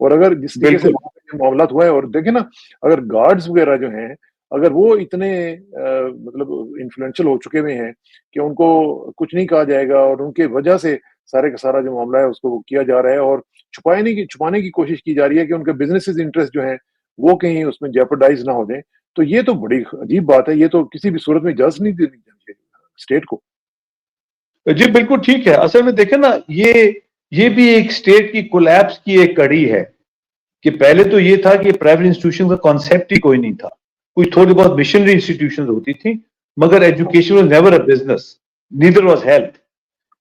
اور اگر جس طریقے سے بالکل وہاں پہ معاملات ہوا ہے، اور دیکھیں نا اگر گارڈز وغیرہ جو ہیں اگر وہ اتنے مطلب انفلوئنشل ہو چکے ہوئے ہیں کہ ان کو کچھ نہیں کہا جائے گا، اور ان کے وجہ سے سارے کا سارا جو معاملہ ہے اس کو وہ کیا جا رہا ہے، اور چھپانے کی کوشش کی جا رہی ہے کہ ان کے بزنسز انٹرسٹ جو ہیں وہ کہیں اس میں جیپرڈائز نہ ہو جائیں. تو یہ تو بڑی عجیب بات ہے، یہ تو کسی بھی صورت میں اجازت نہیں دینی چاہیے اسٹیٹ کو. جی بالکل ٹھیک ہے. اصل میں دیکھیں نا یہ بھی ایک اسٹیٹ کی کولیپس کی ایک کڑی ہے کہ پہلے تو یہ تھا کہ پرائیویٹ انسٹیٹیوشن کا کانسیپٹ ہی کوئی نہیں تھا. کوئی تھوڑی بہت مشنری انسٹیٹیوشن ہوتی تھی مگر education was never a business neither was health.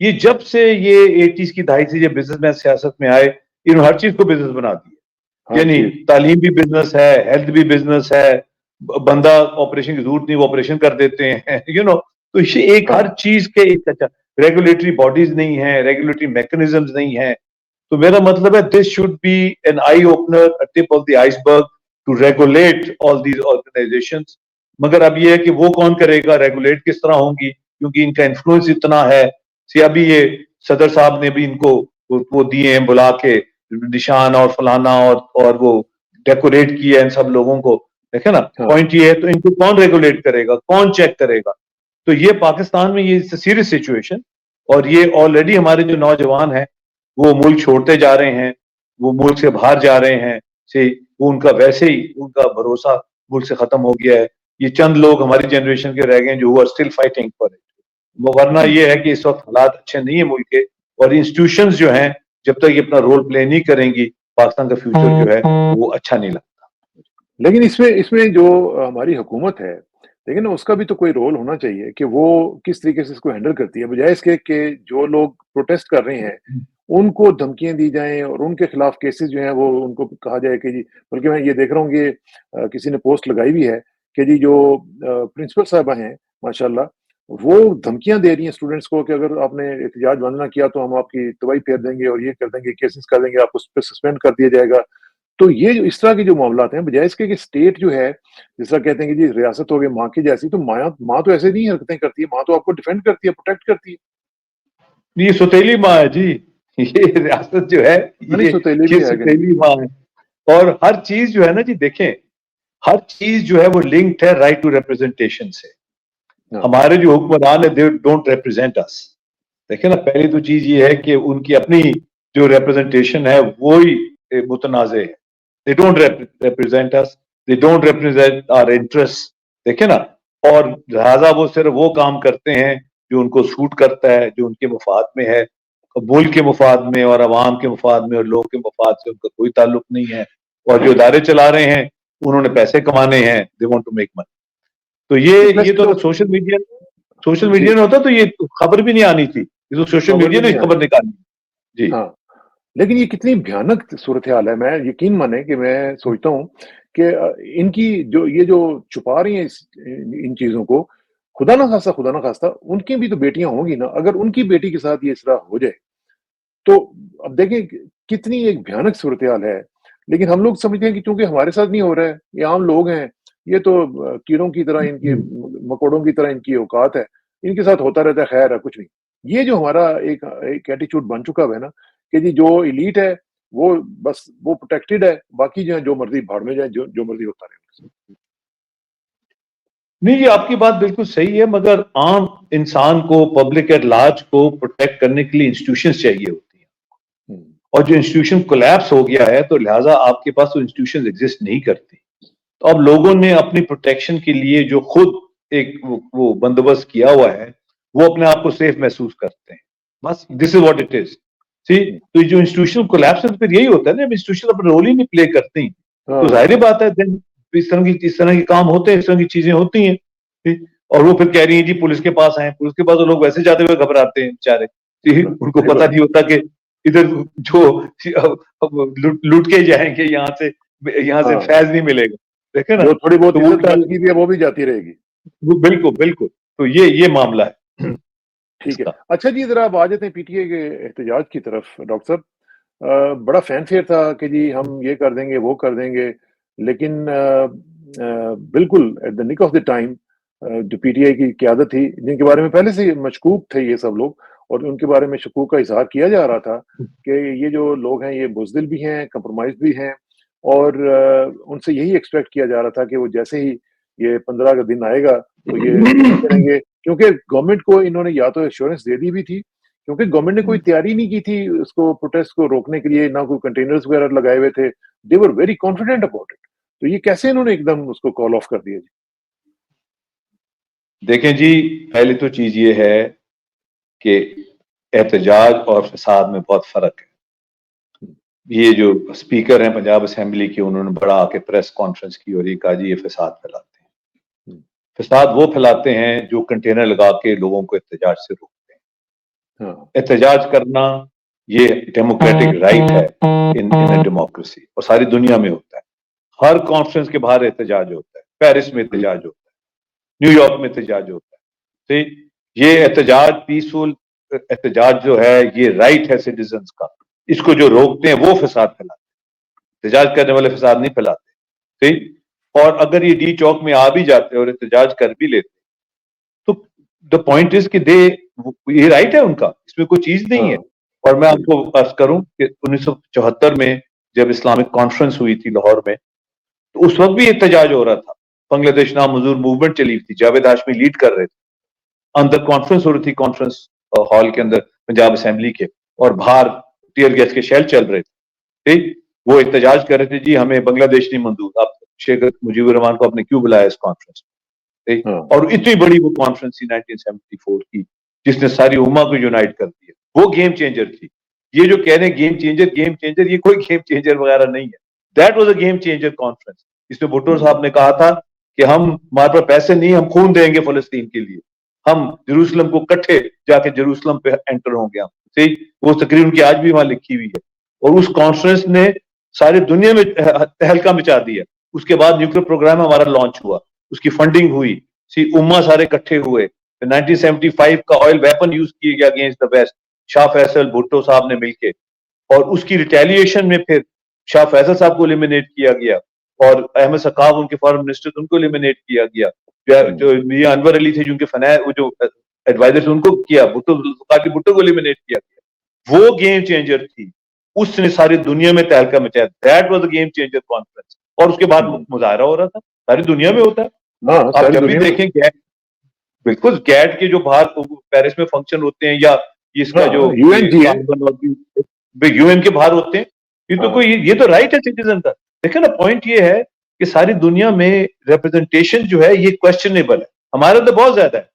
یہ جب سے یہ 80s کی دہائی سے یہ بزنس مین سیاست میں آئے انہوں نے ہر چیز کو بزنس بنا دیا. ہر یعنی چیز. تعلیم بھی بزنس ہے، ہیلتھ بھی بزنس ہے، بندہ آپریشن کی ضرورت نہیں وہ آپریشن کر دیتے ہیں تو یہ ایک ہاں ہر چیز کے ایک اچھا ریگولیٹری باڈیز نہیں ہیں، ریگولیٹری میکنزمز نہیں ہیں. تو میرا مطلب ہے this should be an eye opener tip of the iceberg to regulate all these organisations. مگر اب یہ ہے کہ وہ کون کرے گا، ریگولیٹ کس طرح ہوں گی کیونکہ ان کا انفلوئنس اتنا ہے. ابھی یہ صدر صاحب نے بھی ان کو وہ دیے ہیں بلا کے نشان اور فلانا اور وہ ڈیکوریٹ کیا ان سب لوگوں کو. دیکھیں نا ہاں پوائنٹ یہ ہے تو ان کو کون ریگولیٹ کرے گا، کون چیک کرے گا. تو یہ پاکستان میں یہ سیریس سچویشن، اور یہ آلریڈی ہمارے جو نوجوان ہیں وہ ملک چھوڑتے جا رہے ہیں، وہ ملک سے باہر جا رہے ہیں. وہ ان کا ویسے ہی ان کا بھروسہ ملک سے ختم ہو گیا ہے. یہ چند لوگ ہماری جنریشن کے رہ گئے ہیں جو are still fighting for it. ورنہ یہ ہے کہ اس وقت حالات اچھے نہیں ہیں ملک کے، اور انسٹیٹیوشنز جو ہیں جب تک یہ اپنا رول پلے نہیں کریں گی پاکستان کا فیوچر جو ہے وہ اچھا نہیں لگتا. لیکن اس میں جو ہماری حکومت ہے لیکن اس کا بھی تو کوئی رول ہونا چاہیے کہ وہ کس طریقے سے اس کو ہینڈل کرتی ہے، بجائے اس کے کہ جو لوگ پروٹیسٹ کر رہے ہیں ان کو دھمکیاں دی جائیں اور ان کے خلاف کیسز جو ہیں وہ ان کو کہا جائے کہ جی. بلکہ میں یہ دیکھ رہا ہوں کہ کسی نے پوسٹ لگائی بھی ہے کہ جی جو پرنسپل صاحبہ ہیں ماشاءاللہ وہ دھمکیاں دے رہی ہیں اسٹوڈنٹس کو کہ اگر آپ نے احتجاج بند نہ کیا تو ہم آپ کی تباہی پھیر دیں گے اور یہ کر دیں گے، کیسز کر دیں گے، آپ کو اس پہ سسپینڈ کر دیا جائے گا. تو یہ جو اس طرح کے جو معاملات ہیں بجائے اس کے کہ اسٹیٹ جو ہے جس طرح کہتے ہیں کہ جی ریاست ہو گئی ماں کی جیسی، تو ماں تو ایسے نہیں حرکتیں کرتی ہے، ماں تو آپ کو ڈیفینڈ کرتی ہے، پروٹیکٹ کرتی ہے. یہ سوتیلی ماں ہے جی. یہ ریاست جو ہے نہیں سوتیلے یہ بھی ہے کہ نہیں. سوتیلی ماں ہے. اور ہر چیز جو ہے نا جی دیکھیں ہر چیز جو ہے وہ لنکڈ ہے رائٹ ٹو ریپرزینٹیشن سے. ہاں ہمارے جو حکمران ہے دے ڈونٹ ریپرزینٹ اس. دیکھیں نا پہلی تو چیز یہ ہے کہ ان کی اپنی جو ریپرزینٹیشن ہے وہی متنازع ہے. They don't represent us, they don't represent our interest. دیکھیں نا اور لہٰذا وہ صرف وہ کام کرتے ہیں جو ان کو سوٹ کرتا ہے، جو ان کے مفاد میں ہے. ملک کے مفاد میں اور عوام کے مفاد میں اور لوگ کے مفاد سے ان کا کوئی تعلق نہیں ہے. اور جو ادارے چلا رہے ہیں انہوں نے پیسے کمانے ہیں، they want to make money. تو یہ ویسے تو تو اگر سوشل جی میڈیا میں ہوتا تو یہ خبر بھی نہیں آنی تھی. یہ تو سوشل خبر بھی میڈیا نے نہیں آئی. خبر نکالی. جی ہاں لیکن یہ کتنی بھیانک صورتحال ہے. میں یقین مانے کہ میں سوچتا ہوں کہ ان کی یہ جو چھپا رہی ہیں ان چیزوں کو، خدا نہ خواستہ ان کی بھی تو بیٹیاں ہوں گی نا. اگر ان کی بیٹی کے ساتھ یہ اس طرح ہو جائے تو اب دیکھیں کتنی ایک بھیانک صورتحال ہے. لیکن ہم لوگ سمجھتے ہیں کہ چونکہ ہمارے ساتھ نہیں ہو رہا ہے، یہ عام لوگ ہیں، یہ تو کیڑوں کی طرح ان کی مکوڑوں کی طرح ان کی اوقات ہے، ان کے ساتھ ہوتا رہتا ہے، خیر ہے کچھ نہیں. یہ جو ہمارا ایک ایٹیچیوڈ بن چکا ہے نا کہ جی جو ایلیٹ ہے وہ بس وہ پروٹیکٹڈ ہے، باقی جو مرضی بھاڑ میں جائے، جو مرضی ہوتا رہے. نہیں یہ آپ کی بات بالکل صحیح ہے مگر عام انسان کو پبلک ایٹ لارج کو پروٹیکٹ کرنے کے لیے انسٹیٹیوشنز چاہیے ہوتی ہیں. اور جو انسٹیٹیوشن کولیپس ہو گیا ہے تو لہٰذا آپ کے پاس وہ انسٹیٹیوشنز ایگزسٹ نہیں کرتی. تو اب لوگوں نے اپنی پروٹیکشن کے لیے جو خود ایک وہ بندوبست کیا ہوا ہے وہ اپنے آپ کو سیف محسوس کرتے ہیں. بس دس از واٹ اٹ از. تو جو انسٹیٹیوشن کولیپس ہے پھر یہی ہوتا ہے نا، انسٹیٹیوشن اپنا رول ہی نہیں پلے کرتی تو ظاہر بات ہے اس طرح کے کام ہوتے ہیں، اس طرح کی چیزیں ہوتی ہیں. اور وہ پھر کہہ رہی ہیں جی پولیس کے پاس آئیں، پولیس کے پاس لوگ ویسے جاتے ہوئے گھبراتے ہیں بیچارے. ان کو پتہ نہیں ہوتا کہ ادھر جو لوٹ کے جائیں گے یہاں سے فیض نہیں ملے گا. دیکھیں نا جو تھوڑی بہت تو عزت الٹا بچ گئی ہے وہ بھی جاتی رہے گی. بالکل بالکل. تو یہ معاملہ ہے اس ٹھیک ہے. کا. اچھا جی ذرا آپ آ جاتے ہیں پی ٹی اے کے احتجاج کی طرف. ڈاکٹر صاحب بڑا فین فیئر تھا کہ جی ہم یہ کر دیں گے وہ کر دیں گے، لیکن بالکل ایٹ دا نک آف دا ٹائم جو پی ٹی آئی کی قیادت تھی جن کے بارے میں پہلے سے مشکوک تھے یہ سب لوگ، اور ان کے بارے میں شکوک کا اظہار کیا جا رہا تھا کہ یہ جو لوگ ہیں یہ بزدل بھی ہیں، کمپرومائز بھی ہیں، اور ان سے یہی ایکسپیکٹ کیا جا رہا تھا کہ وہ جیسے ہی یہ 15 کا دن آئے گا تو یہ کریں گے، کیونکہ گورنمنٹ کو انہوں نے یا تو ایشورنس دے دی بھی تھی، کیونکہ گورنمنٹ نے کوئی تیاری نہیں کی تھی اس کو پروٹیسٹ کو روکنے کے لیے، نہ کوئی کنٹینرز وغیرہ لگائے ہوئے تھے. They were very confident about it. تو یہ کیسے انہوں نے ایک دم اس کو کال آف کر دیا جی؟ دیکھیں جی، پہلی تو چیز یہ ہے کہ احتجاج اور فساد میں بہت فرق ہے. یہ جو اسپیکر ہیں پنجاب اسمبلی کے، انہوں نے بڑا آ کے پریس کانفرنس کی اور یہ کہا جی یہ فساد پھیلاتے ہیں. فساد وہ پھیلاتے ہیں جو کنٹینر لگا کے لوگوں کو احتجاج سے روکتے ہیں. احتجاج کرنا یہ ڈیموکریٹک رائٹ ہے ان ڈیموکریسی، اور ساری دنیا میں ہوتا ہے. ہر کانفرنس کے باہر احتجاج ہوتا ہے، پیرس میں احتجاج ہوتا ہے، نیو یارک میں احتجاج ہوتا ہے. تو یہ احتجاج پیسفل احتجاج جو ہے یہ رائٹ ہے سٹیزنز کا. اس کو جو روکتے ہیں وہ فساد پھیلاتے ہیں، احتجاج کرنے والے فساد نہیں پھیلاتے. ٹھیک. اور اگر یہ ڈی چوک میں آ بھی جاتے اور احتجاج کر بھی لیتے تو دا پوائنٹ از کہ یہ رائٹ ہے ان کا، اس میں کوئی چیز نہیں ہے. اور میں آپ کو عرض کروں کہ 1974 میں جب اسلامک کانفرنس ہوئی تھی لاہور میں، تو اس وقت بھی احتجاج ہو رہا تھا. بنگلہ دیش نام حضور موومنٹ چلی تھی، جاوید ہاشمی لیڈ کر رہے تھے. اندر کانفرنس ہو رہی تھی، کانفرنس ہال کے اندر پنجاب اسمبلی کے، اور باہر ٹیئر گیس کے شیل چل رہے تھے. ٹھیک. وہ احتجاج کر رہے تھے جی ہمیں بنگلہ دیش نہیں منظور، آپ شیخ مجیب الرحمان کو آپ نے کیوں بلایا اس کانفرنس میں. اور اتنی بڑی وہ کانفرنس تھی 1974 کی جس نے ساری امہ کو یونائٹ کر دیا. وہ گیم چینجر تھی. یہ جو کہہ رہے ہیں گیم چینجر، یہ کوئی گیم چینجر وغیرہ نہیں ہے. That was a game changer conference. اس میں بھٹو صاحب نے کہا تھا کہ ہمارے پاس پیسے نہیں، ہم خون دیں گے فلسطین کے لیے، ہم جیروسلم کو کٹھے جا کے جیروسلم پہ انٹر ہوں گے. صحیح. وہ تقریر ان کی آج بھی وہاں لکھی ہوئی ہے. اور اس کانفرنس نے ساری دنیا میں تہلکہ مچا دیا. اس کے بعد نیوکلیر پروگرام ہمارا لانچ ہوا، اس کی فنڈنگ ہوئی، امہ سارے اکٹھے ہوئے. 1975 کا آئل ویپن یوز کیا گیا اگینسٹ دا ویسٹ، شاہ فیصل بھٹو صاحب نے مل کے، اور اس کی ریٹیلیشن میں پھر شاہ فیصل صاحب کو ایلیمینیٹ کیا گیا، اور احمد سقاف ان کے فارن منسٹر ان کو ایلیمینیٹ کیا گیا. جو میاں انور علی تھے جو ان کے وہ جو ایڈوائزر تھے ان کو کیا، بھٹو کو ایلیمینیٹ کیا گیا. وہ گیم چینجر تھی. اس نے ساری دنیا میں تہلکہ مچایا. That was a game changer conference. اور اس کے بعد مظاہرہ ہو رہا تھا، ساری دنیا میں ہوتا ہے. آپ جب بھی دیکھیں گیٹ، بالکل گیٹ کے جو باہر پیرس میں فنکشن ہوتے ہیں، یا اس کا جو یو این کے باہر ہوتے ہیں، یہ تو کوئی، یہ تو رائٹ ہے سٹیزن کا. دیکھیں نا، پوائنٹ یہ ہے کہ ساری دنیا میں ریپرزنٹیشن جو ہے یہ کوشچنیبل ہے. ہمارے تو بہت زیادہ ہے.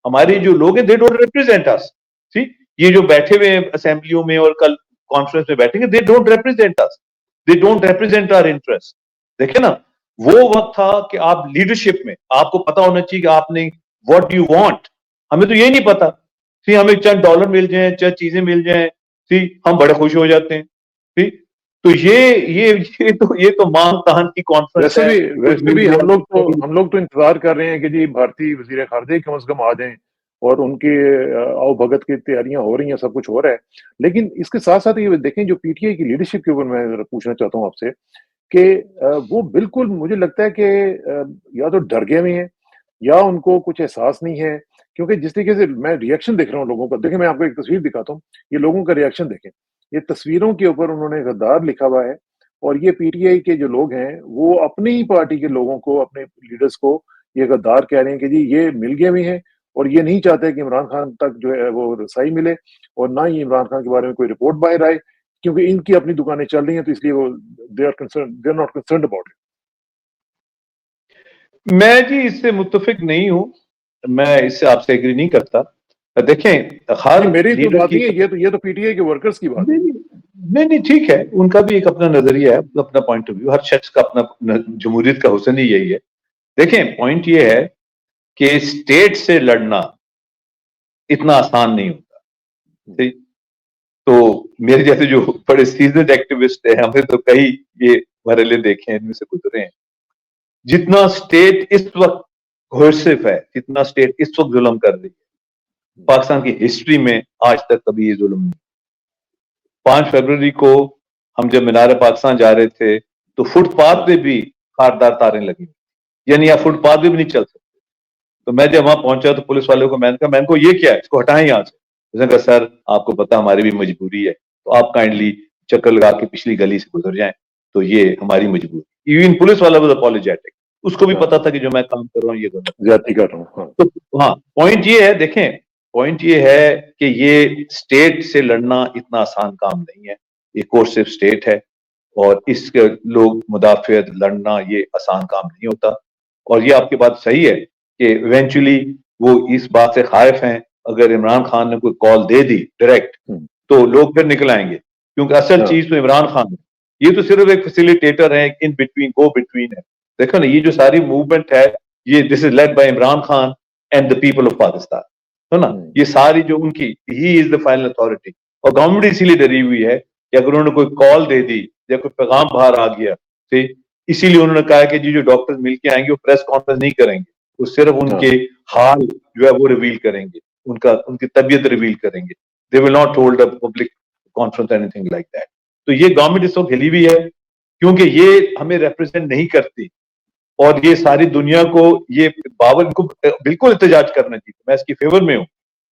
ہمارے جو لوگ ہیں دے ڈونٹ ریپرزینٹ اس. ٹھیک. یہ جو بیٹھے ہوئے اسمبلیوں میں اور کل کانفرنس میں بیٹھیں گے، they don't represent us, they don't represent our interest. دیکھیں نا، وہ وقت تھا کہ آپ لیڈرشپ میں آپ کو پتا ہونا چاہیے کہ آپ نے واٹ ڈو یو وانٹ. ہمیں تو یہ نہیں پتا. ٹھیک. ہمیں چند ڈالر مل جائیں، چند چیزیں مل جائیں، ٹھیک، ہم بڑے خوش ہو جاتے ہیں. ٹھیک. تو یہ تو مانگ تان کی کانفرنس ہے. ویسے بھی ہم لوگ تو انتظار کر رہے ہیں کہ جی بھارتی وزیر خارجہ کم از کم آ جائیں، اور ان کی آؤ بھگت کی تیاریاں ہو رہی ہیں، سب کچھ ہو رہا ہے. لیکن اس کے ساتھ ساتھ یہ دیکھیں جو پی ٹی آئی کی لیڈرشپ کے اوپر میں پوچھنا چاہتا ہوں آپ سے کہ وہ بالکل مجھے لگتا ہے کہ یا تو ڈر گئے ہوئے ہیں یا ان کو کچھ احساس نہیں ہے. کیونکہ جس طریقے سے میں ریئیکشن دیکھ رہا ہوں لوگوں کا، دیکھیں میں آپ کو ایک تصویر دکھاتا ہوں، یہ لوگوں کا ریئیکشن دیکھیں. یہ تصویروں کے اوپر انہوں نے غدار لکھا ہوا ہے، اور یہ پی ٹی آئی کے جو لوگ ہیں وہ اپنی ہی پارٹی کے لوگوں کو، اپنے لیڈرز کو یہ غدار کہہ رہے ہیں کہ جی یہ مل گئے ہوئے ہیں، اور یہ نہیں چاہتے کہ عمران خان تک جو ہے وہ رسائی ملے، اور نہ ہی عمران خان کے بارے میں کوئی رپورٹ باہر آئے، کیونکہ ان کی اپنی دکانیں چل رہی ہیں، تو اس لیے وہ they are not concerned about it. میں جی اس سے متفق نہیں ہوں، میں اس سے آپ سے ایگری نہیں کرتا. دیکھیں، میری تو بات نہیں ہے، یہ تو پی ٹی آئی کے ورکرز کی بات ہے. نہیں ٹھیک ہے، ان کا بھی ایک اپنا نظریہ ہے، اپنا پوائنٹ آف ویو، ہر شخص کا اپنا، جمہوریت کا حسن ہی یہی ہے. دیکھیں پوائنٹ یہ ہے کہ اسٹیٹ سے لڑنا اتنا آسان نہیں ہوتا. تو میرے جیسے جو بڑے سیزنڈ ایکٹیوسٹ ہیں، ہمیں تو کئی یہ مرحلے دیکھے ہیں، ان میں سے گزرے ہیں. جتنا اسٹیٹ اس وقت گھوسف ہے، جتنا اسٹیٹ اس وقت ظلم کر رہی ہے، پاکستان کی ہسٹری میں آج تک کبھی یہ ظلم نہیں. 5 فروری کو ہم جب مینار پاکستان جا رہے تھے تو فٹ پاتھ پہ بھی خاردار تاریں لگی، یعنی آپ فٹ پاتھ پہ بھی نہیں چل سکتے. تو میں جب وہاں پہنچا تو پولیس والوں کو میں نے کہا، میں ان کو یہ کیا ہے، اس کو ہٹائیں یہاں سے. اس نے کہا سر آپ کو پتا ہماری بھی مجبوری ہے تو آپ کائنڈلی چکر لگا کے پچھلی گلی سے گزر جائیں, تو یہ ہماری مجبوری. ایون پولیس والا واز اپولوجیٹک, اس کو بھی پتا تھا کہ جو میں کام کر رہا ہوں یہ غلط زیادتی کر رہا ہوں. ہاں تو ہاں پوائنٹ یہ ہے, دیکھیں پوائنٹ یہ ہے کہ یہ اسٹیٹ سے لڑنا اتنا آسان کام نہیں ہے, یہ کورس صرف اسٹیٹ ہے اور اس کے لوگ مدافعت لڑنا یہ آسان کام نہیں ہوتا. اور یہ آپ کی بات صحیح ہے کہ ایونچولی وہ اس بات سے خائف ہیں اگر عمران خان نے کوئی کال دے دی ڈائریکٹ تو لوگ پھر نکل آئیں گے, کیونکہ اصل چیز تو عمران خان ہے, یہ تو صرف ایک فیسیلیٹیٹر ہے, ان بٹوین گو بٹوین ہے. دیکھو نا یہ جو ساری موومنٹ ہے یہ this is lead by Imran Khan and the people of Pakistan, ہے نا, یہ ساری جو ان کی ہی از دا فائنل اتھارٹی. اور گورنمنٹ اسی لیے ڈری ہوئی ہے کہ اگر انہوں نے کوئی کال دے دی یا کوئی پیغام باہر آ گیا, اسی لیے انہوں نے کہا کہ جی جو ڈاکٹر مل کے آئیں گے وہ پریس کانفرنس نہیں کریں گے, وہ صرف ان کے حال جو ہے وہ ریویل کریں گے, ان کی طبیعت ریویل کریں گے. They will not hold a public conference anything like that. تو یہ گورنمنٹ اس وقت ہلی ہوئی ہے کیونکہ یہ ہمیں ریپرزینٹ نہیں کرتی, اور یہ ساری دنیا کو یہ باور کو بالکل احتجاج کرنا چاہیے, میں اس کی فیور میں ہوں.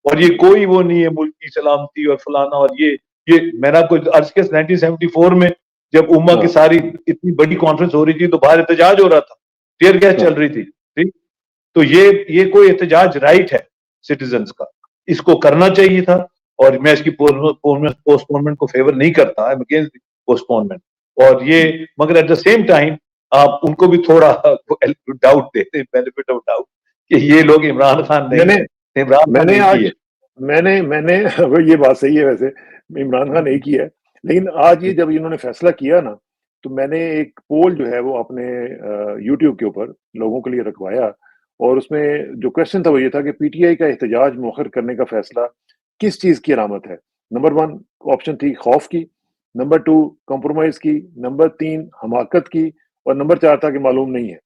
اور یہ کوئی وہ نہیں ہے ملک کی سلامتی اور فلانا, اور یہ میں نے آپ کو عرض کیا 1974 میں جب امہ کی ساری اتنی بڑی کانفرنس ہو رہی تھی تو باہر احتجاج ہو رہا تھا, ٹیئر گیس چل رہی تھی, ٹھیک. تو یہ کوئی احتجاج رائٹ ہے سٹیزنز کا, اس کو کرنا چاہیے تھا. اور میں اس کی پوسٹ پونمنٹ کو فیور نہیں کرتا, ہے اگینسٹ پوسٹ پونمنٹ. اور یہ مگر ایٹ دا سیم ٹائم آپ ان کو بھی تھوڑا ڈاؤٹ دیتے, بینیفٹ آف ڈاؤٹ, کہ یہ لوگ عمران خان نہیں, عمران خان نہیں کی ہے. میں نے یہ بات صحیح ہے, ویسے عمران خان نہیں کیا ہے, لیکن آج یہ جب انہوں نے فیصلہ کیا نا تو میں نے ایک پول جو ہے وہ اپنے یوٹیوب کے اوپر لوگوں کے لیے رکھوایا, اور اس میں جو کوشچن تھا وہ یہ تھا کہ پی ٹی آئی کا احتجاج مؤخر کرنے کا فیصلہ کس چیز کی علامت ہے. نمبر 1 آپشن تھی خوف کی, نمبر 2 کمپرومائز کی, نمبر 3 حماقت کی, اور نمبر 4 تھا کہ معلوم نہیں ہے.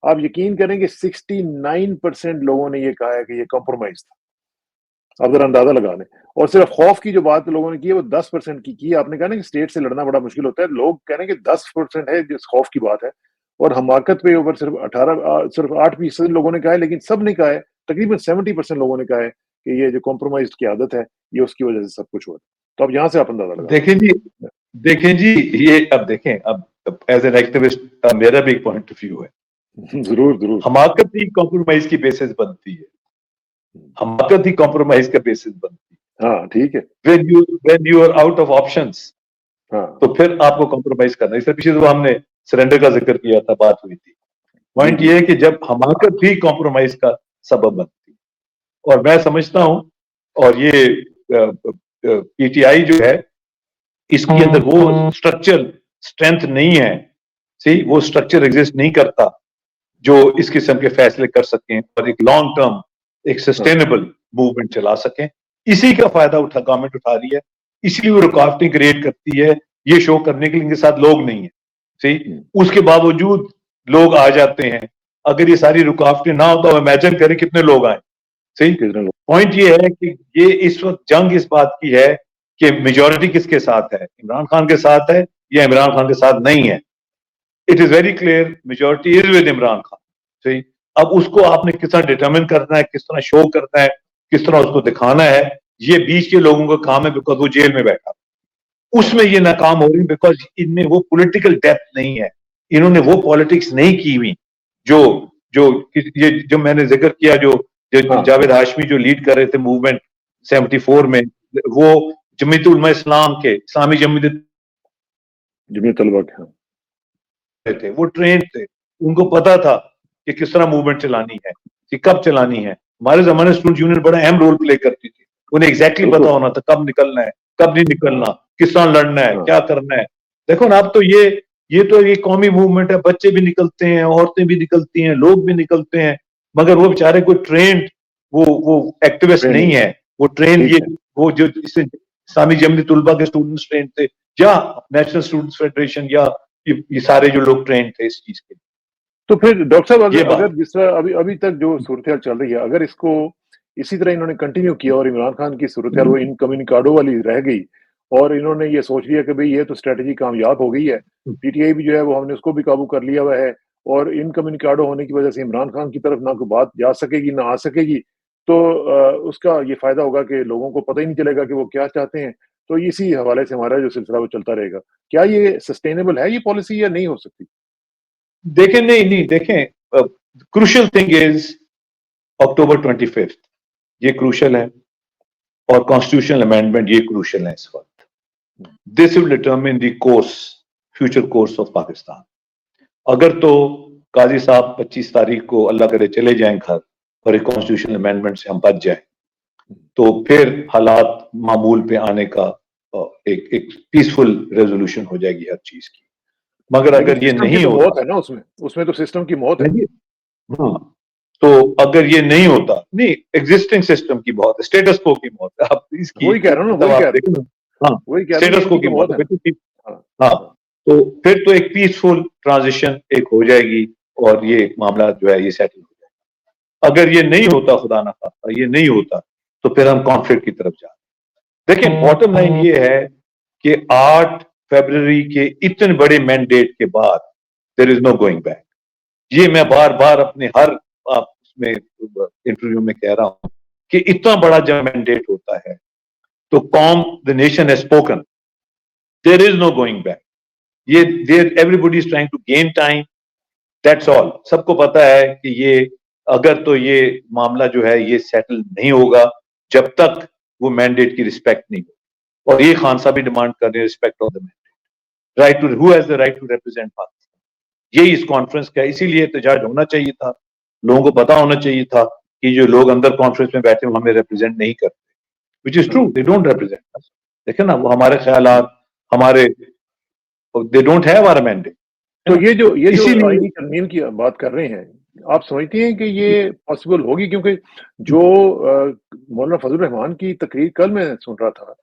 آپ یقین کریں کہ 69% لوگوں نے یہ کہا ہے کہ یہ کمپرومائز تھا. آپ ذرا اندازہ لگا لیں. اور صرف خوف کی جو بات لوگوں نے کی ہے وہ 10% کی. آپ نے کہا نا کہ اسٹیٹ سے لڑنا بڑا مشکل ہوتا ہے, لوگ کہہ رہے ہیں کہ 10% ہے جس خوف کی بات ہے. اور حماقت پہ اوپر صرف 8% لوگوں نے کہا ہے, لیکن سب نے کہا ہے, تقریباً 70% لوگوں نے کہا ہے کہ یہ جو کمپرومائز کی عادت ہے یہ اس کی وجہ سے سب کچھ ہوا ہے. تو اب یہاں سے آپ اندازہ لگا دیکھیں جی یہ اب دیکھیں, اب ایز این ایکٹیوسٹ میرا بھی ایک پوائنٹ آف ویو ہے. ضرور حماقت ہی کمپرومائز کی بیسس بنتی ہے, حماقت ہی کمپرومائز کا بیسس بنتی ہے. ہاں ٹھیک ہے. when you are out of options تو پھر آپ کو کمپرومائز کرنا. اس سے پیچھے تو ہم نے سرنڈر کا ذکر کیا تھا, بات ہوئی تھی. پوائنٹ یہ ہے کہ جب حماقت بھی کمپرومائز کا سبب بنتی ہے, اور میں سمجھتا ہوں اور یہ پی ٹی آئی جو ہے اس کے اندر وہ اسٹرکچر اسٹرینتھ نہیں ہے, وہ اسٹرکچر ایگزسٹ نہیں کرتا جو اس قسم کے فیصلے کر سکیں اور ایک لانگ ٹرم ایک سسٹینیبل موومنٹ چلا سکیں. اسی کا فائدہ گورنمنٹ اٹھا رہی ہے, اس لیے وہ رکاوٹیں کریٹ کرتی ہے یہ شو کرنے کے لیے ان کے ساتھ لوگ نہیں ہیں. اس کے باوجود لوگ آ جاتے ہیں. اگر یہ ساری رکاوٹیں نہ ہو تو امیجن کریں کتنے لوگ آئیں. پوائنٹ یہ ہے کہ یہ اس وقت جنگ اس بات کی ہے کہ میجورٹی کس کے ساتھ ہے, عمران خان کے ساتھ ہے یا عمران خان کے ساتھ نہیں ہے. It is very clear majority is with Imran Khan. اب اس کو آپ نے کس طرح ڈیٹرمن کرنا ہے, کس طرح شو کرنا ہے, کس طرح اس کو دکھانا ہے, یہ بیچ کے لوگوں کا کام ہے, بیکاز وہ جیل میں بیٹھا. اس میں یہ ناکام ہو رہی بیکاز ان میں وہ پولیٹیکل ڈیپتھ نہیں ہے, انہوں نے وہ پالیٹکس نہیں کی ہوئی جو میں نے ذکر کیا, جو جاوید ہاشمی جو لیڈ کر رہے تھے موومنٹ 74 میں, وہ جمعیت علماء اسلام کے اسلامی جمعیت طلبہ کے تھے, وہ ٹرینڈ تھے, ان کو پتا تھا کہ کس طرح موومنٹ چلانی ہے, کہ کب چلانی ہے. ہمارے زمانے اسٹوڈنٹ یونین بڑا اہم رول پلے کرتی تھی, انہیں ایگزیکٹلی پتا ہونا تھا کب نکلنا ہے, کب نہیں نکلنا, کس طرح لڑنا ہے, کیا کرنا ہے. دیکھو نا اب تو یہ تو ایک قومی موومنٹ ہے, بچے بھی نکلتے ہیں, عورتیں بھی نکلتی ہیں, لوگ بھی نکلتے ہیں, مگر وہ بیچارے کوئی ٹرینڈ وہ ایکٹیوسٹ نہیں ہے. وہ ٹرینڈ وہ جو اسلامی جمعیت طلبہ کے اسٹوڈنٹس ٹرینڈ تھے, یا نیشنل اسٹوڈنٹس فیڈریشن, یا یہ سارے جو لوگ ٹرینڈ تھے اس چیز کے. تو پھر ڈاکٹر صاحب اگر جس طرح ابھی تک جو صورتحال چل رہی ہے, اگر اس کو اسی طرح انہوں نے کنٹینیو کیا اور عمران خان کی صورتحال وہ ان کمیونیکاڈو والی رہ گئی, اور انہوں نے یہ سوچ لیا کہ بھئی یہ تو اسٹریٹجی کامیاب ہو گئی ہے, پی ٹی آئی بھی جو ہے وہ ہم نے اس کو بھی قابو کر لیا ہوا ہے, اور ان کمیونیکاڈو ہونے کی وجہ سے عمران خان کی طرف نہ کوئی بات جا سکے گی نہ آ سکے گی, تو اس کا یہ فائدہ ہوگا کہ لوگوں کو پتہ ہی نہیں چلے گا کہ وہ کیا چاہتے ہیں. تو اسی حوالے سے ہمارا جو سلسلہ وہ چلتا رہے گا. کیا یہ سسٹینیبل ہے یہ پالیسی یا نہیں ہو سکتی؟ دیکھیں نہیں دیکھیں کروشل تھنگ از اکتوبر 25 یہ کروشل ہے اور کانسٹیٹیوشنل امینڈمنٹ یہ کروشل ہے اس وقت. This will determine the course future course of Pakistan. اگر تو قاضی صاحب 25 تاریخ کو اللہ کرے چلے جائیں گھر اور ایک کانسٹیٹیوشنل امینڈمنٹ سے ہم بچ جائیں تو پھر حالات معمول پہ آنے کا ایک پیسفل ریزولوشن ہو جائے گی ہر چیز کی. مگر اگر یہ نہیں ہوتا موت ہے نا اس میں تو سسٹم کی موت ہے. ہاں تو اگر یہ نہیں ہوتا نہیں ایگزسٹنگ سسٹم کی موت ہے, اسٹیٹس کو کی موت ہے. آپ اس کی وہی کہہ رہا ہوں ہاں اسٹیٹس کو کی موت ہے. ہاں تو پھر تو ایک پیسفل ٹرانزیشن ایک ہو جائے گی اور یہ معاملہ جو ہے یہ سیٹل ہو جائے گا. اگر یہ نہیں ہوتا خدا نہ خواستہ یہ نہیں ہوتا تو پھر ہم کانفلکٹ کی طرف جاتے. دیکھیں باٹم لائن یہ ہے کہ 8 فیبروری کے اتنے بڑے مینڈیٹ کے بعد دیر از نو گوئنگ بیک. یہ میں بار بار اپنے ہر میں انٹرویو میں کہہ رہا ہوں کہ اتنا بڑا جب مینڈیٹ ہوتا ہے تو قوم the nation has spoken. There is no going back. یہ everybody is trying to gain time. That's all. سب کو پتا ہے کہ یہ اگر تو یہ معاملہ جو ہے یہ سیٹل نہیں ہوگا جب تک وہ مینڈیٹ کی رسپیکٹ نہیں ہو. اور یہ خان صاحب بھی ڈیمانڈ کر رہے ہیں respect of the mandate. Right to who has the right to represent Pakistan. یہی اس کانفرنس کا اسی لیے احتجاج ہونا چاہیے تھا. لوگوں کو پتا ہونا چاہیے تھا کہ جو لوگ اندر کانفرنس میں بیٹھے ہمیں ریپرزینٹ نہیں کرتے. which is true, they don't represent us. دیکھیں نا وہ ہمارے خیالات ہمارے they don't have our mandate. تو یہ جو آئینی ترمیم کی بات کر رہے ہیں آپ سمجھتے ہیں کہ یہ پاسبل ہوگی؟ کیونکہ جو مولانا فضل الرحمان کی تقریر کل میں سن رہا تھا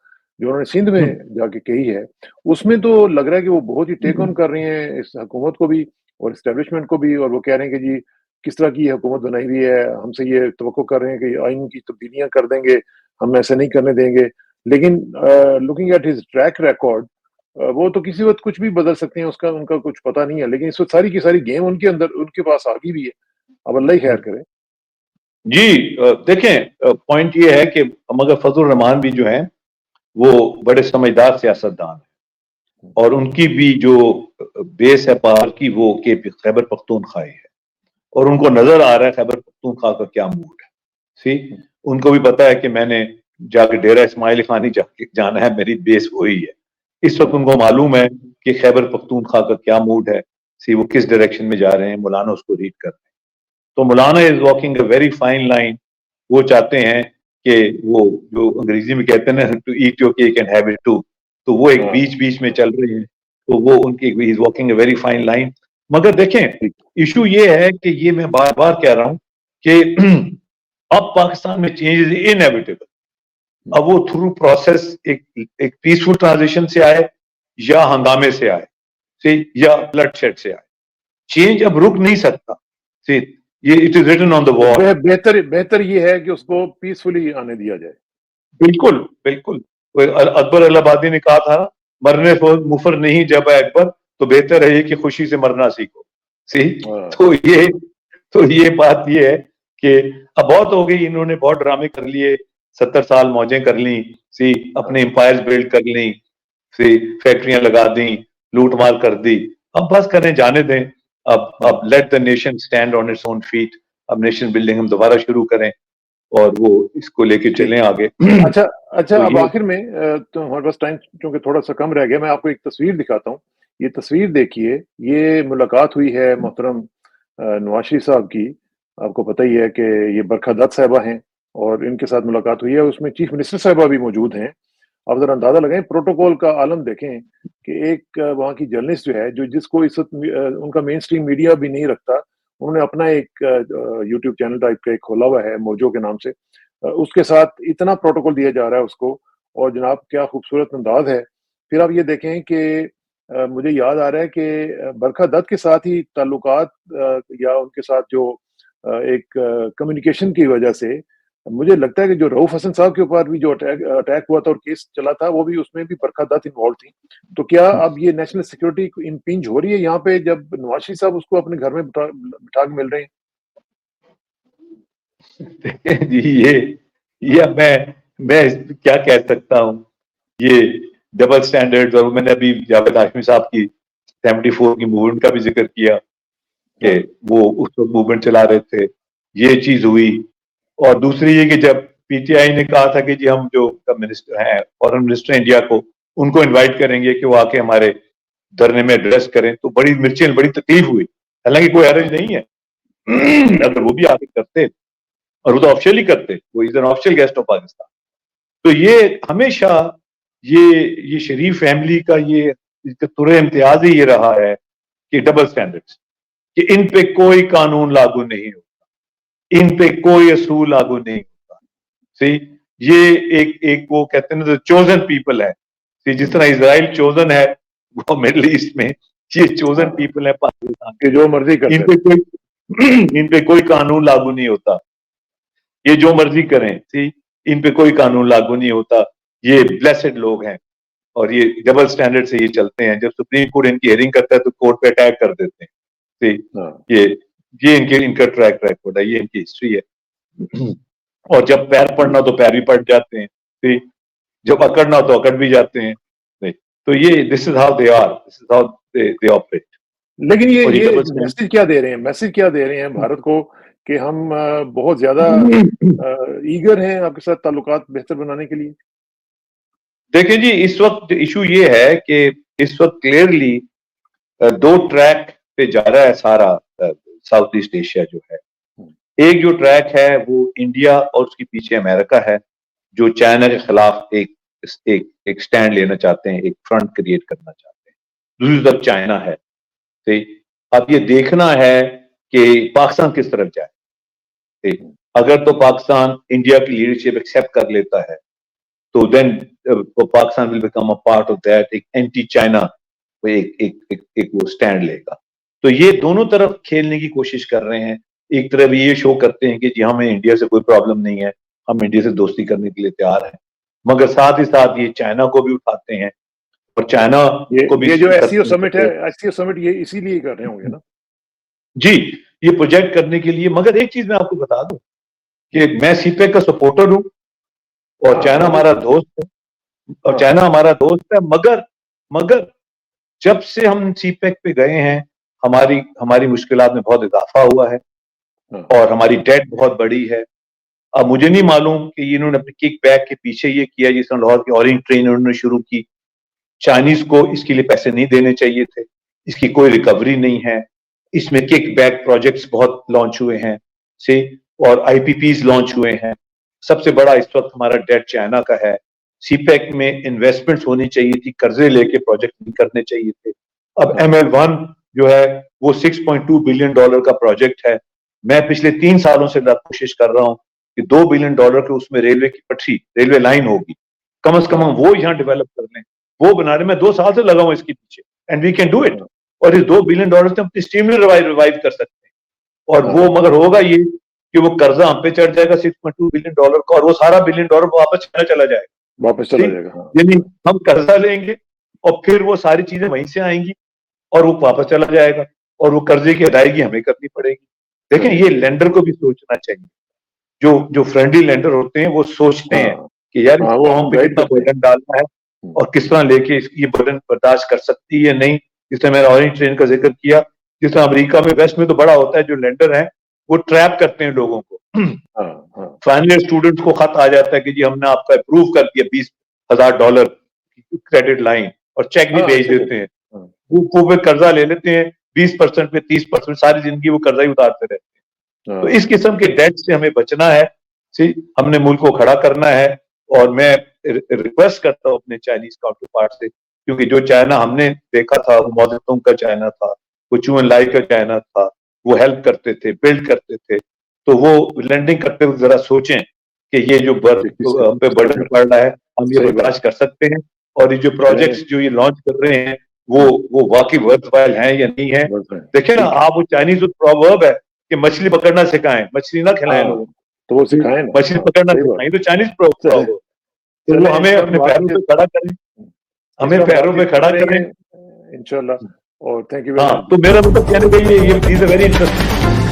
جو انہوں نے سندھ میں جا کے کہی ہے اس میں تو لگ رہا ہے کہ وہ بہت ہی ٹیک آن کر رہے ہیں اس حکومت کو بھی اور اسٹیبلشمنٹ کو بھی, اور وہ کہہ رہے ہیں کہ جی کس طرح کی حکومت بنائی ہوئی ہے, ہم سے یہ توقع کر رہے ہیں کہ آئین کی تبدیلیاں کر دیں گے, ہم ایسے نہیں کرنے دیں گے. لیکن looking at his track record وہ تو کسی وقت کچھ بھی بدل سکتے ہیں, اس کا ان کا کچھ پتہ نہیں ہے. لیکن اس وقت ساری کی ساری گیم ان کے اندر ان کے پاس آگی بھی ہے. اب اللہ ہی خیر کرے. جی دیکھیں پوائنٹ یہ ہے کہ مگر فضل الرحمان بھی جو ہیں وہ بڑے سمجھدار سیاستدان ہیں اور ان کی بھی جو بیس ہے پاور کی وہ کہ خیبر پختونخوا ہے اور ان کو نظر آ رہا ہے خیبر پختونخوا کا کیا موڈ ہے. ان کو بھی پتا ہے کہ میں نے جا کے ڈیرہ اسماعیل خانی جانا ہے, میری بیس وہی ہے. اس وقت ان کو معلوم ہے کہ خیبر پختونخوا کا کیا موڈ ہے, وہ کس ڈائریکشن میں جا رہے ہیں. مولانا اس کو ریڈ کر رہے ہیں. تو Maulana is walking a very fine line. وہ چاہتے ہیں کہ وہ جو انگریزی میں کہتے ہیں نا to eat your cake and have it too, تو وہ ایک بیچ میں چل رہے ہیں. تو وہ ان کی is walking a very fine line. مگر دیکھیں ایشو یہ ہے کہ یہ میں بار بار کہہ رہا ہوں کہ اب پاکستان میں چینج از انیویٹیبل. اب وہ تھرو پروسیس ایک پیسفل ٹرانزیشن سے آئے یا ہنگامے سے آئے یا بلڈ شیڈ سے آئے, چینج اب رک نہیں سکتا. یہ اٹ از ریٹن آن دا وال. بہتر یہ ہے کہ اس کو پیسفلی آنے دیا جائے. بالکل بالکل. اکبر الہ آبادی نے کہا تھا مرنے کو مفر نہیں جب ہے اکبر, تو بہتر ہے کہ خوشی سے مرنا سیکھو. تو یہ بات یہ ہے کہ اب بہت ہو گئی, انہوں نے بہت ڈرامے کر لیے, 70 سال موجیں کر لیں, اپنے امپائرز بلڈ کر لیں, فیکٹریاں لگا دیں, لوٹ مار کر دی. اب بس کریں, جانے دیں. اب let the nation stand on its own feet. اب نیشن بلڈنگ ہم دوبارہ شروع کریں اور وہ اس کو لے کے چلیں آگے. اچھا اب آخر میں تو ہمارے پاس ٹائم چونکہ تھوڑا سا کم رہ گیا, میں آپ کو ایک تصویر دکھاتا ہوں. یہ تصویر دیکھیے, یہ ملاقات ہوئی ہے محترم نواز شریف صاحب کی. آپ کو پتہ ہی ہے کہ یہ برکھا دت صاحبہ ہیں اور ان کے ساتھ ملاقات ہوئی ہے. اس میں چیف منسٹر صاحبہ بھی موجود ہیں. آپ ذرا اندازہ لگائیں, پروٹوکول کا عالم دیکھیں کہ ایک وہاں کی جرنلسٹ جو ہے جس کو اس وقت ان کا مین سٹریم میڈیا بھی نہیں رکھتا, انہوں نے اپنا ایک یوٹیوب چینل ٹائپ کا ایک کھولا ہوا ہے موجو کے نام سے. اس کے ساتھ اتنا پروٹوکول دیا جا رہا ہے اس کو, اور جناب کیا خوبصورت انداز ہے. پھر آپ یہ دیکھیں کہ مجھے یاد آ رہا ہے کہ برکھا دت کے ساتھ ہی تعلقات یا ان کے ساتھ جو ایک کمیونیکیشن کی وجہ سے مجھے لگتا ہے کہ جو رؤف حسن صاحب کے اوپر بھی جو اٹیک ہوا تھا اور کیس چلا تھا وہ بھی اس میں بھی برکھا دت انوالو تھی. تو کیا اب یہ نیشنل سیکورٹی امپینج ہو رہی ہے یہاں پہ جب نواز شریف صاحب اس کو اپنے گھر میں بٹھا کے مل رہے ہیں؟ جی یہ اب میں کیا کہہ سکتا ہوں، یہ ڈبل سٹینڈرڈ، اور میں نے ابھی جاوید ہاشمی صاحب کی 74 کی موومنٹ کا بھی ذکر کیا کہ وہ اس وقت موومنٹ چلا رہے تھے، یہ چیز ہوئی. اور دوسری یہ کہ جب پی ٹی آئی نے کہا تھا کہ جی ہم جو منسٹر ہیں فارن منسٹر انڈیا کو ان کو انوائٹ کریں گے کہ وہ آ کے ہمارے دھرنے میں ایڈریس کریں، تو بڑی مرچیں بڑی تکلیف ہوئی. حالانکہ کوئی حرج نہیں ہے اگر وہ بھی آ کے کرتے، اور وہ تو آفیشلی کرتے، وہ is an official guest of Pakistan. تو یہ ہمیشہ یہ شریف فیملی کا یہ طور امتیاز ہی یہ رہا ہے کہ ڈبل سٹینڈرڈز، کہ ان پہ کوئی قانون لاگو نہیں ہوتا، ان پہ کوئی اصول لاگو نہیں ہوتا. سی یہ ایک وہ کہتے ہیں نا چوزن پیپل ہے، جس طرح اسرائیل چوزن ہے وہ مڈل ایسٹ میں، یہ چوزن پیپل ہے پاکستان کہ جو مرضی کرتے، ان پہ کوئی قانون لاگو نہیں ہوتا، یہ جو مرضی کریں، ان پہ کوئی قانون لاگو نہیں ہوتا. یہ بلیسڈ لوگ ہیں اور یہ ڈبل سٹینڈرڈ سے یہ چلتے ہیں. جب سپریم کورٹ ان کی ہیئرنگ کرتا ہے تو کورٹ پہ اٹیک کر دیتے ہیں. یہ ان کا ٹریک ریکارڈ ہے، یہ ان کی ہسٹری ہے. اور جب پیر پڑنا تو پیر بھی پڑ جاتے ہیں، جب اکڑنا تو اکڑ بھی جاتے ہیں. تو یہ this is how they are, this is how they operate. لیکن یہ میسج کیا دے رہے ہیں، میسج کیا دے رہے ہیں بھارت کو کہ ہم بہت زیادہ ایگر ہیں آپ کے ساتھ تعلقات بہتر بنانے کے لیے؟ دیکھیں جی، اس وقت ایشو یہ ہے کہ اس وقت کلیئرلی دو ٹریک پہ جا رہا ہے سارا ساؤتھ ایسٹ ایشیا جو ہے. ایک جو ٹریک ہے وہ انڈیا اور اس کے پیچھے امریکہ ہے، جو چائنا کے خلاف ایک سٹینڈ لینا چاہتے ہیں، ایک فرنٹ کریٹ کرنا چاہتے ہیں. دوسری طرف چائنا ہے. اب یہ دیکھنا ہے کہ پاکستان کس طرف جائے. اگر تو پاکستان انڈیا کی لیڈرشپ ایکسیپٹ کر لیتا ہے تو then Pakistan will become a part of that, ایک اینٹی چائنا ایک وہ سٹینڈ لے گا. تو یہ دونوں طرف کھیلنے کی کوشش کر رہے ہیں. ایک طرف یہ شو کرتے ہیں کہ جی ہمیں انڈیا سے کوئی پرابلم نہیں ہے، ہم انڈیا سے دوستی کرنے کے لیے تیار ہیں، مگر ساتھ ہی ساتھ یہ چائنا کو بھی اٹھاتے ہیں. اور چائنا کو بھی یہ جو ایس سی او سمٹ ہے، ایس سی او سمٹ یہ اسی لیے کر رہے ہوں گے نا جی، یہ پروجیکٹ کرنے کے لیے. مگر ایک چیز میں آپ کو بتا دوں کہ میں سی پیک کا سپورٹر ہوں اور چائنا ہمارا دوست ہے، مگر جب سے ہم سی پیک پہ گئے ہیں ہماری مشکلات میں بہت اضافہ ہوا ہے اور ہماری ڈیٹ بہت بڑی ہے. اب مجھے نہیں معلوم کہ انہوں نے اپنے کک بیک کے پیچھے یہ کیا، جس طرح لاہور کی اورنگ ٹرین انہوں نے شروع کی. چائنیز کو اس کے لیے پیسے نہیں دینے چاہیے تھے، اس کی کوئی ریکوری نہیں ہے. اس میں کک بیک پروجیکٹس بہت لانچ ہوئے ہیں اور آئی پی پیز لانچ ہوئے ہیں. سب سے بڑا اس وقت ہمارا ڈیٹ چائنا کا ہے. سی پیک میں انویسٹمنٹس ہونی چاہیے تھی، قرضے لے کے پروجیکٹ نہیں کرنے چاہیے تھے. اب ML1 جو ہے وہ $6.2 بلین کا پروجیکٹ ہے. میں پچھلے 3 سالوں سے کوشش کر رہا ہوں کہ $2 بلین کے اس میں ریلوے کی پٹری، ریلوے لائن ہوگی، کم از کم ہم وہ یہاں ڈیولپ کر لیں. وہ بنانے میں 2 سال سے لگا ہوں اس کے پیچھے، and we can do it. اور اس $2 بلین سے ہم اپنی اسٹریم ریوائیو کر سکتے ہیں. اور وہ مگر ہوگا یہ کہ وہ قرضہ ہم پہ چڑھ جائے گا $6.2 بلین کا، اور وہ سارا $1 بلین واپس چلا جائے گا. یعنی ہم قرضہ لیں گے اور پھر وہ ساری چیزیں وہیں سے آئیں گی اور وہ واپس چلا جائے گا، اور وہ قرضے کی ادائیگی ہمیں کرنی پڑے گی. دیکھیں یہ لینڈر کو بھی سوچنا چاہیے. جو فرینڈلی لینڈر ہوتے ہیں وہ سوچتے ہیں کہ یار ہم پہ کتنا برڈن ڈالنا ہے اور کس طرح لے کے یہ برڈن برداشت کر سکتی ہے نہیں. جس طرح میں نے اورنج ٹرین کا ذکر کیا، جس طرح امریکہ میں ویسٹ میں تو بڑا ہوتا ہے، جو لینڈر ہیں وہ ٹریپ کرتے ہیں لوگوں کو. فائنل ایئر اسٹوڈنٹس کو خط آ جاتا ہے کہ جی ہم نے آپ کا اپروو کر دیا $20,000 کریڈٹ لائن، اور چیک بھی بھیج دیتے ہیں. وہ قرضہ لے لیتے ہیں 20% پہ 30%، ساری زندگی وہ قرضہ ہی اتارتے رہتے ہیں. تو اس قسم کے ڈیٹ سے ہمیں بچنا ہے، ہم نے ملک کو کھڑا کرنا ہے. اور میں ریکویسٹ کرتا ہوں اپنے چائنیز کاؤنٹر پارٹ سے، کیونکہ جو چائنا ہم نے دیکھا تھا وہ موزتونگ کا چائنا تھا، وہ چو این لائی کا چائنا تھا، وہ ہیلپ کرتے تھے، بلڈ کرتے تھے. تو وہ لینڈنگ کرتے ہوئے ذرا سوچیں کہ یہ جو ہم پہ برڈن پڑ رہا ہے ہم یہ برداشت کر سکتے ہیں، اور یہ جو پروجیکٹس جو یہ لانچ کر رہے ہیں وہ واقعی ورتھ وائل ہیں یا نہیں ہے. دیکھیں نا آپ، وہ چائنیز پروورب ہے کہ مچھلی پکڑنا سکھائیں، مچھلی نہ کھلائیں لوگوں کو، تو وہ سکھائیں، مچھلی پکڑنا سکھائیں. تو چائنیز پروورب، تو وہ ہمیں اپنے پیروں پہ کھڑا کریں، ہمیں پیروں پہ کھڑا کریں انشاءاللہ. اور تھینک یو ویری مچ. تو میرا مطلب کہنے کا یہ ویری انٹرسٹنگ